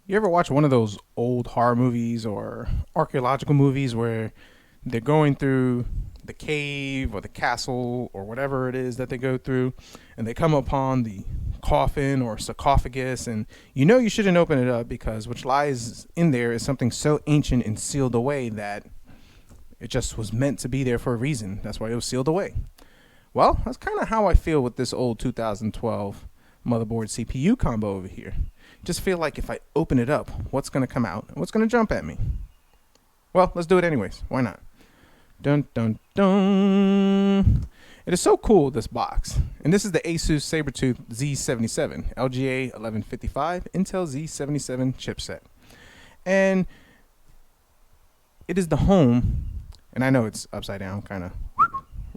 You ever watch one of those old horror movies or archaeological movies where they're going through the cave or the castle or whatever it is that they go through, and they come upon the coffin or sarcophagus, and you know you shouldn't open it up because what lies in there is something so ancient and sealed away that it just was meant to be there for a reason. That's why it was sealed away. Well, that's kind of how I feel with this old 2012 motherboard CPU combo over here. Just feel like if I open it up, what's going to come out and what's going to jump at me? Well, let's do it anyways. Why not? Dun dun dun. It is so cool, this box. And this is the Asus Sabertooth Z77, LGA 1155, Intel Z77 chipset. And it is the home, and I know it's upside down, kind of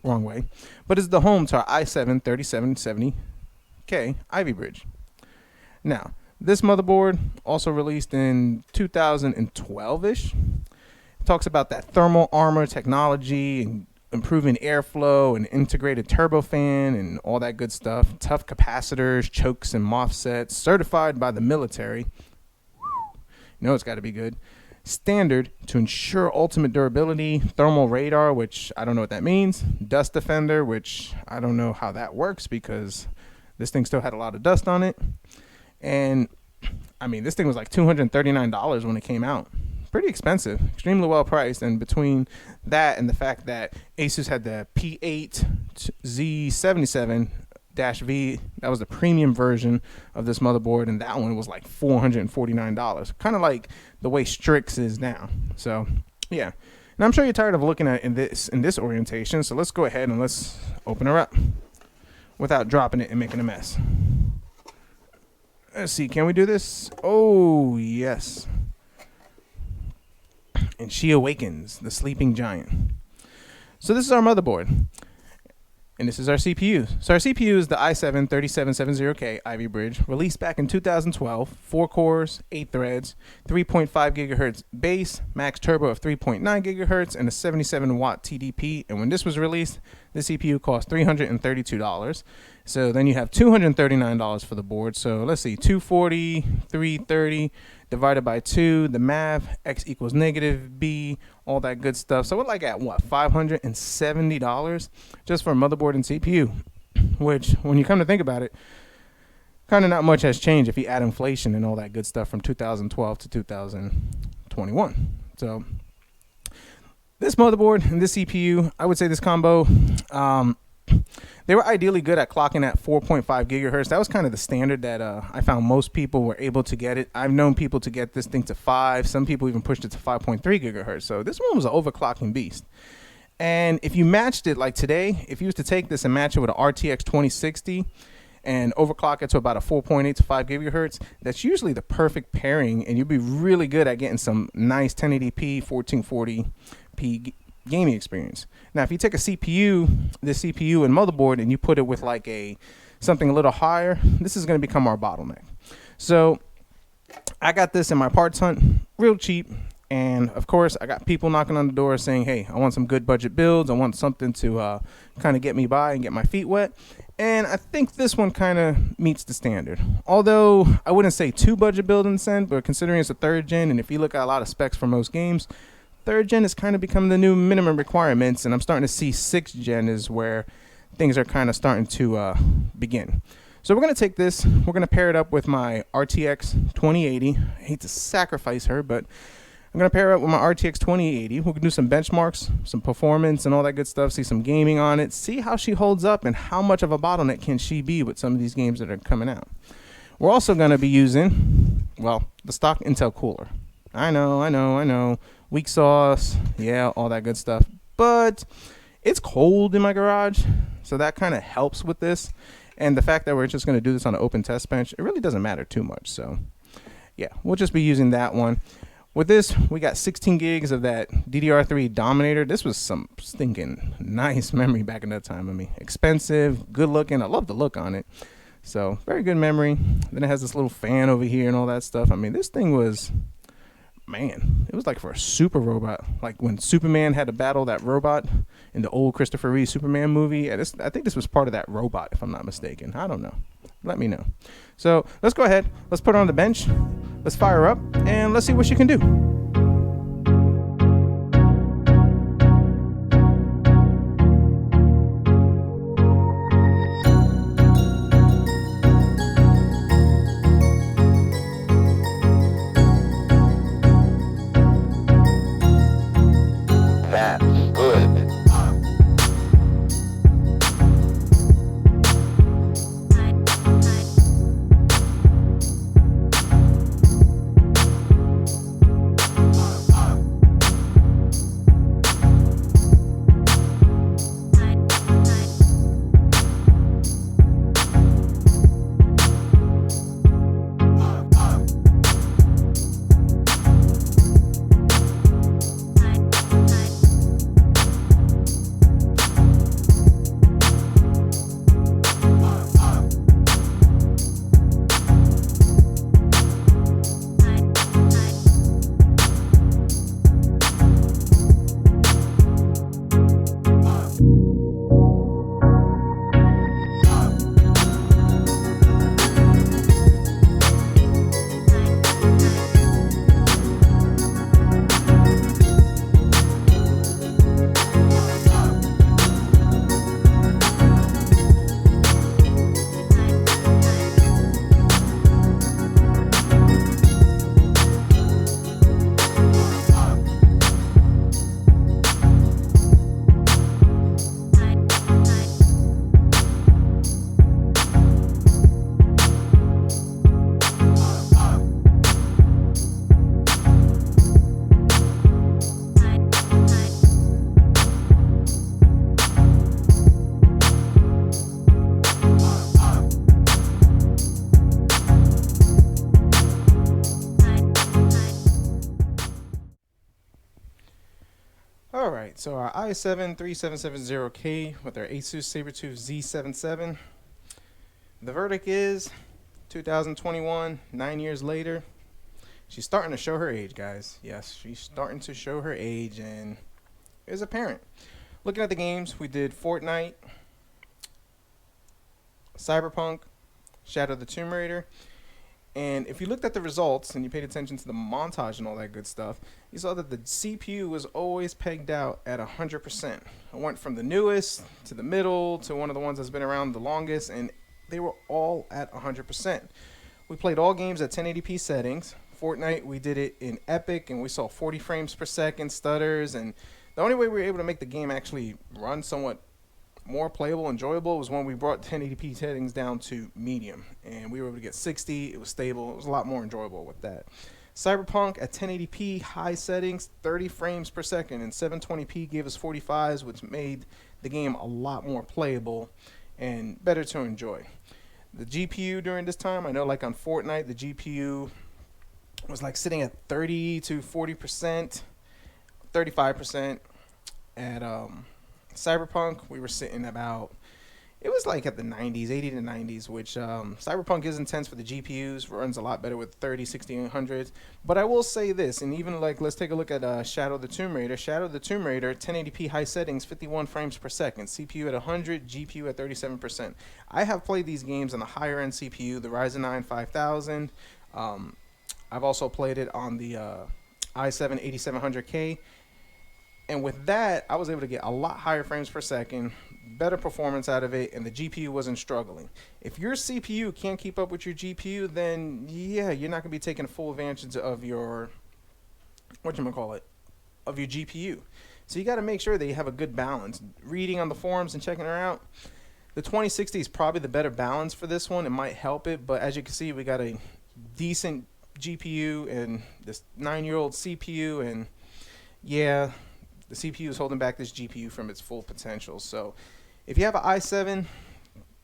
wrong way, but it's the home to our i7-3770K Ivy Bridge. Now, this motherboard, also released in 2012-ish, talks about that thermal armor technology and improving airflow and integrated turbofan and all that good stuff. Tough capacitors, chokes, and MOSFETs, certified by the military. You know it's got to be good. Standard to ensure ultimate durability. Thermal radar, which I don't know what that means. Dust defender, which I don't know how that works because this thing still had a lot of dust on it. And I mean, this thing was like $239 when it came out. Pretty expensive, extremely well priced. And between that and the fact that Asus had the P8 Z77-V, that was the premium version of this motherboard, and that one was like $449, kind of like the way Strix is now. So yeah, and I'm sure you're tired of looking at it in this orientation, so let's go ahead and let's open her up without dropping it and making a mess. Let's see, can we do this? Oh yes. And she awakens, the sleeping giant. So this is our motherboard. And this is our CPU. So our CPU is the i7-3770K Ivy Bridge, released back in 2012, 4 cores, 8 threads, 3.5 gigahertz base, max turbo of 3.9 gigahertz, and a 77 watt TDP. And when this was released, the CPU cost $332. So then you have $239 for the board. So let's see, 240, 330 divided by 2, the math, x equals negative b, all that good stuff. So we're like at what, $570 just for a motherboard and CPU, which when you come to think about it, kind of not much has changed if you add inflation and all that good stuff from 2012 to 2021. So this motherboard and this CPU, I would say this combo, they were ideally good at clocking at 4.5 gigahertz. That was kind of the standard that I found most people were able to get it. I've known people to get this thing to 5. Some people even pushed it to 5.3 gigahertz. So this one was an overclocking beast. And if you matched it like today, if you was to take this and match it with an RTX 2060 and overclock it to about a 4.8 to 5 gigahertz, that's usually the perfect pairing, and you'll be really good at getting some nice 1080p, 1440p gaming experience. Now, if you take a CPU, this CPU and motherboard, and you put it with like something a little higher, this is going to become our bottleneck. So I got this in my parts hunt, real cheap. And of course, I got people knocking on the door saying, hey, I want some good budget builds. I want something to kind of get me by and get my feet wet. And I think this one kind of meets the standard. Although I wouldn't say too budget build in the sense, but considering it's a 3rd gen, and if you look at a lot of specs for most games, 3rd gen is kind of becoming the new minimum requirements, and I'm starting to see 6th gen is where things are kind of starting to begin. So we're going to take this, we're going to pair it up with my RTX 2080. I hate to sacrifice her, but I'm going to pair it up with my RTX 2080. We're going to do some benchmarks, some performance, and all that good stuff, see some gaming on it, see how she holds up and how much of a bottleneck can she be with some of these games that are coming out. We're also going to be using, well, the stock Intel cooler. I know. Weak sauce, yeah, all that good stuff. But it's cold in my garage, so that kind of helps with this. And the fact that we're just going to do this on an open test bench, it really doesn't matter too much. So yeah, we'll just be using that one. With this, we got 16 gigs of that DDR3 Dominator. This was some stinking nice memory back in that time. I mean, expensive, good looking. I love the look on it. So very good memory. Then it has this little fan over here and all that stuff. I mean, this thing was, man, it was like for a super robot. Like when Superman had to battle that robot in the old Christopher Reeve Superman movie. I think this was part of that robot, if I'm not mistaken. I don't know. Let me know. So let's go ahead. Let's put it on the bench. Let's fire up and let's see what she can do. That's good. Alright, so our i7-3770K with our Asus Sabertooth Z77. The verdict is 2021, 9 years later. She's starting to show her age, guys. Yes, she's starting to show her age, and it's apparent. Looking at the games, we did Fortnite, Cyberpunk, Shadow the Tomb Raider. And if you looked at the results and you paid attention to the montage and all that good stuff, you saw that the CPU was always pegged out at 100%. I went from the newest to the middle to one of the ones that's been around the longest, and they were all at 100%. We played all games at 1080p settings. Fortnite, we did it in Epic, and we saw 40 frames per second, stutters, and the only way we were able to make the game actually run somewhat more playable, enjoyable was when we brought 1080p settings down to medium, and we were able to get 60. It was stable. It was a lot more enjoyable with that. Cyberpunk at 1080p high settings, 30 frames per second, and 720p gave us 45s, which made the game a lot more playable and better to enjoy. The GPU during this time, I know like on Fortnite, the GPU was like sitting at 30 to 40%, 35%. At Cyberpunk, we were sitting about, it was like at the 90s, 80 to 90s, which Cyberpunk is intense for the GPUs, runs a lot better with 30, 60, and 100s. But I will say this, and even like, let's take a look at Shadow the Tomb Raider. Shadow the Tomb Raider, 1080p high settings, 51 frames per second. CPU at 100, GPU at 37%. I have played these games on the higher end CPU, the Ryzen 9 5000. I've also played it on the i7-8700K. And with that, I was able to get a lot higher frames per second, better performance out of it, and the GPU wasn't struggling. If your CPU can't keep up with your GPU, then yeah, you're not going to be taking full advantage of your, of your GPU. So you got to make sure that you have a good balance. Reading on the forums and checking her out, the 2060 is probably the better balance for this one. It might help it, but as you can see, we got a decent GPU and this 9-year-old CPU, and yeah, the CPU is holding back this GPU from its full potential. So if you have an i7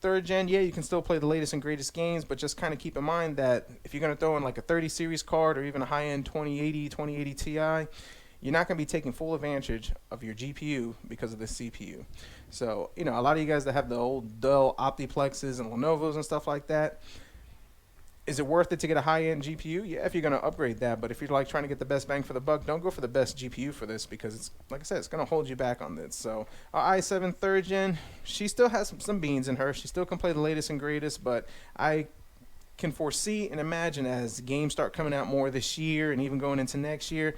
3rd gen, yeah, you can still play the latest and greatest games, but just kind of keep in mind that if you're going to throw in like a 30 series card or even a high-end 2080 Ti, you're not going to be taking full advantage of your GPU because of the CPU. So, you know, a lot of you guys that have the old Dell Optiplexes and Lenovo's and stuff like that, is it worth it to get a high-end GPU? Yeah, if you're going to upgrade that. But if you're like trying to get the best bang for the buck, don't go for the best GPU for this, because it's, like I said, it's going to hold you back on this. So our i7 3rd gen, she still has some beans in her. She still can play the latest and greatest, but I can foresee and imagine as games start coming out more this year and even going into next year,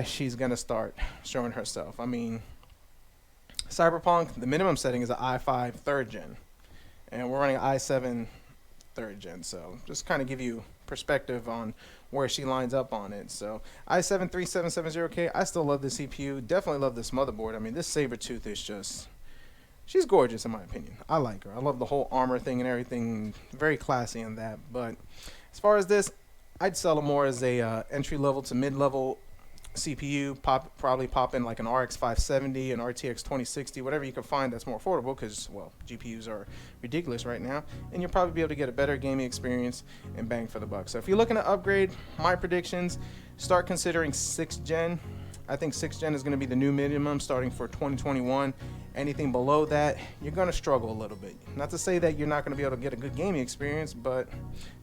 she's going to start showing herself. I mean, Cyberpunk, the minimum setting is an i5 3rd gen, and we're running i7 3rd gen, so just kind of give you perspective on where she lines up on it. So i7 3770K, I still love the CPU, definitely love this motherboard. I mean, this Sabertooth is just, she's gorgeous in my opinion. I like her. I love the whole armor thing and everything, very classy in that. But as far as this, I'd sell it more as a entry-level to mid-level CPU. Probably pop in like an RX 570, an RTX 2060, whatever you can find that's more affordable, because, well, GPUs are ridiculous right now, and you'll probably be able to get a better gaming experience and bang for the buck. So if you're looking to upgrade, my predictions, start considering 6th gen. I think 6th gen is going to be the new minimum starting for 2021. Anything below that, you're going to struggle a little bit. Not to say that you're not going to be able to get a good gaming experience, but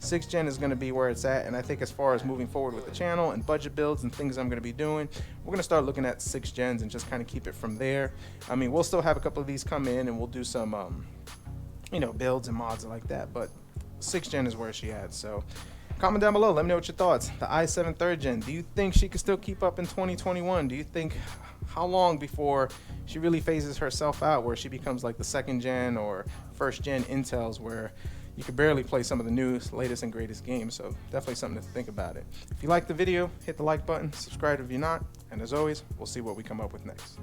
6th gen is going to be where it's at. And I think as far as moving forward with the channel and budget builds and things I'm going to be doing, we're going to start looking at 6th gens and just kind of keep it from there. I mean, we'll still have a couple of these come in and we'll do some, you know, builds and mods like that. But 6th gen is where she at. So comment down below. Let me know what your thoughts. The i7 3rd gen. Do you think she can still keep up in 2021? Do you think, how long before she really phases herself out, where she becomes like the 2nd gen or 1st gen Intels, where you could barely play some of the newest, latest, and greatest games? So definitely something to think about it. If you liked the video, hit the like button. Subscribe if you're not. And as always, we'll see what we come up with next.